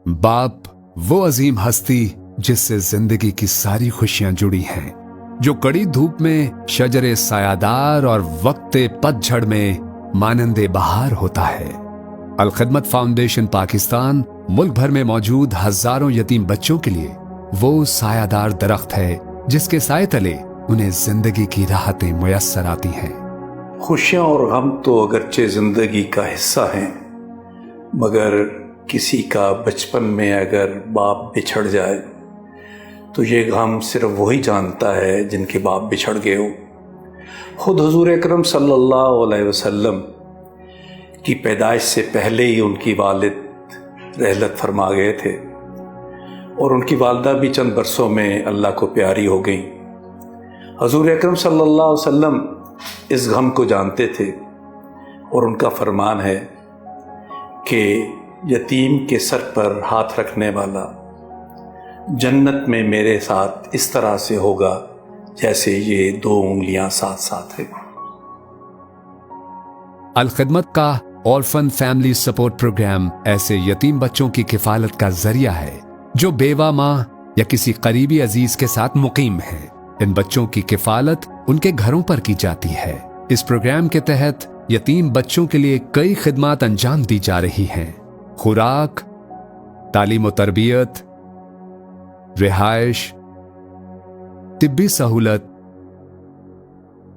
बाप वो अजीम हस्ती जिससे जिंदगी की सारी खुशियां जुड़ी हैं, जो कड़ी धूप में शजरे सायादार और वक्ते पतझड़ में मानंदे बहार होता है। अल खिदमत फाउंडेशन पाकिस्तान मुल्क भर में मौजूद हजारों यतीम बच्चों के लिए वो सायादार दरख्त है जिसके साए तले उन्हें जिंदगी की राहतें मुयस्सर आती हैं। खुशियाँ और गम तो अगरचे ज़िंदगी का हिस्सा हैं, मगर किसी का बचपन में अगर बाप बिछड़ जाए तो ये गम सिर्फ वही जानता है जिनके बाप बिछड़ गए हो। खुद हुजूर अकरम सल्लल्लाहु अलैहि वसल्लम की पैदाइश से पहले ही उनकी वालिद रहलत फरमा गए थे और उनकी वालदा भी चंद बरसों में अल्लाह को प्यारी हो गई। हुजूर अकरम सल्लल्लाहु अलैहि वसल्लम इस गम को जानते थे और उनका फरमान है कि यतीम के सर पर हाथ रखने वाला जन्नत में मेरे साथ इस तरह से होगा जैसे ये दो उंगलियां साथ साथ है। अल खिदमत का ऑर्फन फैमिली सपोर्ट प्रोग्राम ऐसे यतीम बच्चों की किफालत का जरिया है जो बेवा माँ या किसी करीबी अजीज के साथ मुकीम है। इन बच्चों की किफालत उनके घरों पर की जाती है। इस प्रोग्राम के तहत यतीम बच्चों के लिए कई खिदमात अंजाम दी जा रही हैं। खुराक, तालीम और तरबियत, रिहाइश, तिब्बी सहूलत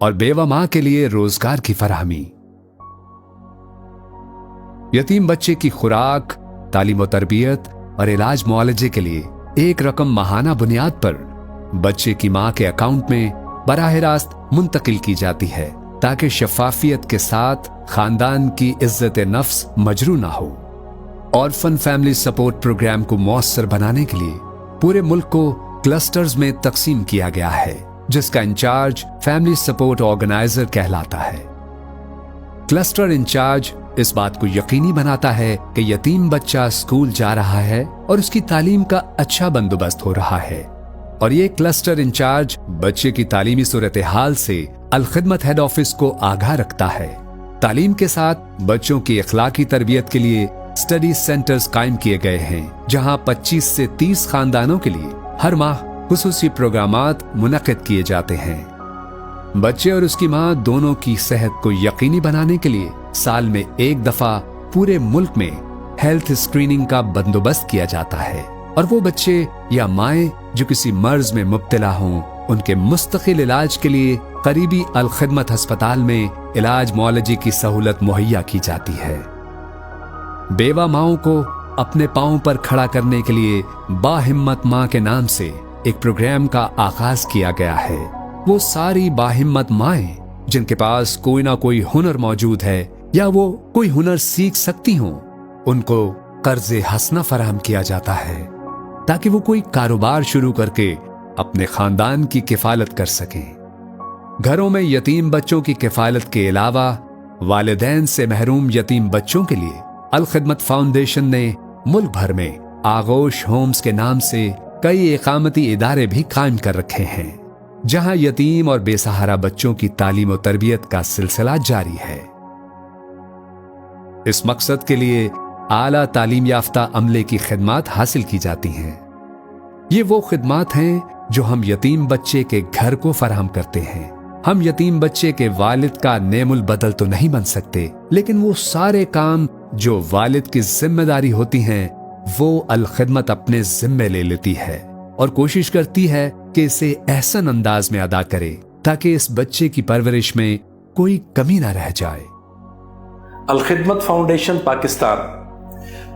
और बेवा माँ के लिए रोजगार की फराहमी। यतीम बच्चे की खुराक, तालीम और तरबियत और इलाज मुआलजे के लिए एक रकम माहाना बुनियाद पर बच्चे की मां के अकाउंट में बराह रास्त मुंतकिल की जाती है ताकि शफाफियत के साथ खानदान की इज्जत नफ्स मजरू ना हो। ऑर्फन फैमिली सपोर्ट प्रोग्राम को मौसर बनाने के लिए पूरे मुल्क को क्लस्टर्स में तकसीम किया गया है, जिसका इंचार्ज फैमिली सपोर्ट ऑर्गेनाइजर कहलाता है। क्लस्टर इंचार्ज इस बात को यकीनी बनाता है कि यतीम बच्चा स्कूल जा रहा है और उसकी तालीम का अच्छा बंदोबस्त हो रहा है, और ये क्लस्टर इंचार्ज बच्चे की तालीमी सूरत हाल से अल खिदमत हेड ऑफिस को आगाह रखता है। तालीम के साथ बच्चों की इखलाकी तरबियत के लिए स्टडी सेंटर्स कायम किए गए हैं, जहां 25 से 30 खानदानों के लिए हर माह खुसूसी प्रोग्रामात मुनक्किद किए जाते हैं। बच्चे और उसकी माँ दोनों की सेहत को यकीनी बनाने के लिए साल में एक दफा पूरे मुल्क में हेल्थ स्क्रीनिंग का बंदोबस्त किया जाता है, और वो बच्चे या माएं जो किसी मर्ज में मुब्तला हों उनके मुस्तकिल इलाज के लिए करीबी अल खिदमत अस्पताल में इलाज मुआलजे की सहूलत मुहैया की जाती है। बेवा माओं को अपने पांव पर खड़ा करने के लिए बाहिम्मत माँ के नाम से एक प्रोग्राम का आगाज किया गया है। वो सारी बाहिम्मत माएं जिनके पास कोई ना कोई हुनर मौजूद है या वो कोई हुनर सीख सकती हों, उनको कर्ज हसना फराहम किया जाता है ताकि वो कोई कारोबार शुरू करके अपने खानदान की किफालत कर सकें। घरों में यतीम बच्चों की किफालत के अलावा वालिदैन से महरूम यतीम बच्चों के लिए अल खिदमत फाउंडेशन ने मुल्क भर में आगोश होम्स के नाम से कई इकामती इदारे भी कायम कर रखे हैं, जहां यतीम और बेसहारा बच्चों की तालीम और तरबियत का सिलसिला जारी है। इस मकसद के लिए आला तालीम याफ्ता अमले की खिदमात हासिल की जाती हैं। ये वो खिदमात हैं जो हम यतीम बच्चे के घर को फराहम करते हैं। हम यतीम बच्चे के वालिद का नेमुल बदल तो नहीं बन सकते, लेकिन वो सारे काम जो वालिद की जिम्मेदारी होती हैं वो अल खिदमत अपने जिम्मे ले लेती है और कोशिश करती है कि इसे एहसन अंदाज में अदा करे ताकि इस बच्चे की परवरिश में कोई कमी ना रह जाए। अल खिदमत फाउंडेशन पाकिस्तान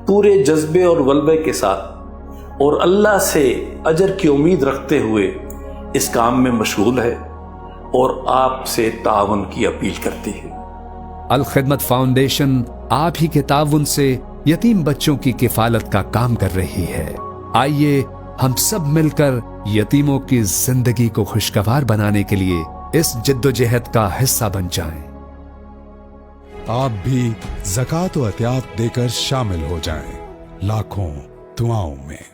पूरे जज्बे और वल्बे के साथ और अल्लाह से अजर की उम्मीद रखते हुए इस काम में मशगूल है और आपसे ताउन की अपील करती है। अल खिदमत फाउंडेशन आप ही के ताउन से यतीम बच्चों की किफालत का काम कर रही है। आइए हम सब मिलकर यतीमों की जिंदगी को खुशगवार बनाने के लिए इस जद्दोजहद का हिस्सा बन जाएं। आप भी ज़कात व अतियात देकर शामिल हो जाएं, लाखों दुआओं में।